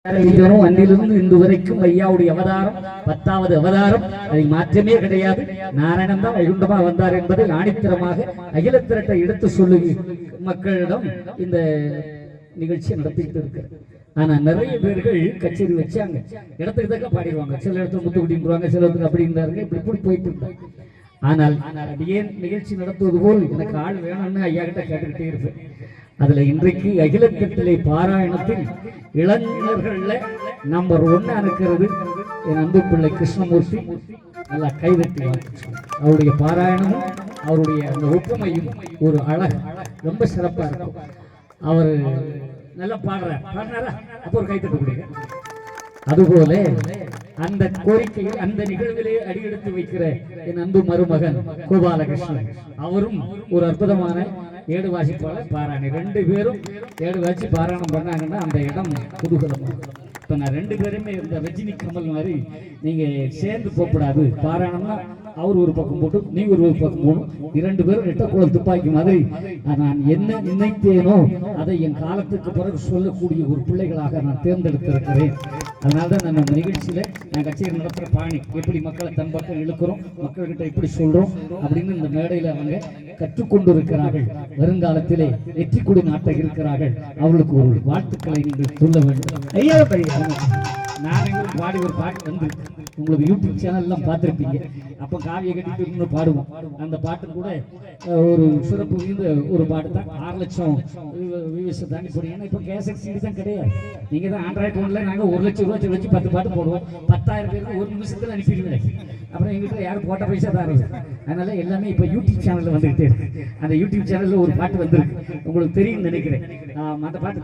அன்றிலிருந்து இன்று வரைக்கும் ஐயாவுடைய அவதாரம் 10வது அவதாரம். அதை மாற்றமே கிடையாது. நாராயணன் தான் வைகுண்டமா வந்தார் என்பதை ஆணித்தரமாக அகில திரட்டை எடுத்து சொல்லு மக்களிடம் இந்த நிகழ்ச்சியை நடத்திட்டு இருக்கிறேன். ஆனா நிறைய பேர்கள் கச்சேரி வச்சாங்க, இடத்துக்கு தக்க பாடிடுவாங்க. சில இடத்துல முத்து குட்டின்றாங்க, சில இடத்துக்கு அப்படின்றாங்க. இப்படி போயிட்டு இருந்தாங்க. ஆனால் ஏன் நிகழ்ச்சி நடத்துவது போல் எனக்கு ஆள் வேணும்னு ஐயா கிட்ட கேட்டுக்கிட்டே இருப்பேன். அதுல இன்றைக்கு அகிலத்திலே பாராயணத்தில் இளைஞர்கள்ல நம்பர் 1 இருக்கிறது என் அன்பு பிள்ளை கிருஷ்ணமூர்த்தி. நல்லா கைதட்டி அவருடைய பாராயணமும் அவருடைய அந்த ஒப்புமையும் ஒரு அழகு ரொம்ப சிறப்பா இருக்கும். அவர் நல்லா பாடுறாரா அப்போ ஒரு கைத்தட்டு கொடுங்க. அதுபோல அந்த கோரிக்கையில் அந்த நிகழ்விலே அடியெடுத்து வைக்கிற என் அன்பு மருமகன் கோபாலகிருஷ்ணன் அவரும் ஒரு அற்புதமான ஏடு வாசிப்பாளர் பாராயணம். 2 பேரும் ஏடு வாசி பாராயணம் பண்ணாங்கன்னா அந்த இடம் குதூகலமாக. இப்போ நான் 2 பேருமே இந்த ரஜினி கமல் மாதிரி நீங்க சேர்ந்து போகக்கூடாது. பாராயணம்னா அவர் ஒரு பக்கம் போட்டு நீங்க ஒரு பக்கம் போகணும். 2 பேரும் ரெட்டக்குழல் துப்பாக்கி மாதிரி நான் என்ன நினைத்தேனோ அதை என் காலத்துக்கு பிறகு சொல்லக்கூடிய ஒரு பிள்ளைகளாக நான் தேர்ந்தெடுத்திருக்கிறேன். அதனால்தான் நான் அந்த நிகழ்ச்சியில நான் கச்சேரி நடத்துகிற பாணி எப்படி மக்களை தன் பக்கம் இழுக்கிறோம், மக்கள்கிட்ட எப்படி சொல்றோம் அப்படின்னு இந்த மேடையில அவங்க கற்றுக்கொண்டு இருக்கிறார்கள். வருங்காலத்திலே வெற்றி கொடி நாட்ட இருக்கிறார்கள். அவர்களுக்கு ஒரு வாழ்த்துக்களை நீங்கள் சொல்ல வேண்டும். ஐயா நான் எங்களுக்கு பாடி ஒரு பாட்டு வந்து உங்களுக்கு யூடியூப் சேனல் எல்லாம் பார்த்துருப்பீங்க. அப்போ காவியை கட்டிட்டு இன்னும் பாடுவோம். அந்த பாட்டு கூட ஒரு சிறப்பு ஒரு பாட்டு தான். 6 லட்சம் வியூஸ் தாண்டி போடுங்க. ஏன்னா இப்போ கேசட் சீடி தான் கிடையாது. நீங்க தான் ஆண்ட்ராய்டு ஃபோனில் நாங்கள் 1 லட்சம் ரூபாய் வச்சு 10 பாட்டு போடுவோம். 10,000 பேருக்கு 1 நிமிஷத்தில் அனுப்பிடுவேன். அப்புறம் எங்கிட்ட யாரும் போட்ட பைசா தான் இருக்குது. அதனால எல்லாமே இப்போ யூடியூப் சேனலில் வந்துகிட்டே இருக்கு. அந்த யூடியூப் சேனலில் ஒரு பாட்டு வந்துருக்கு, உங்களுக்கு தெரியும்னு நினைக்கிறேன். அந்த பாட்டு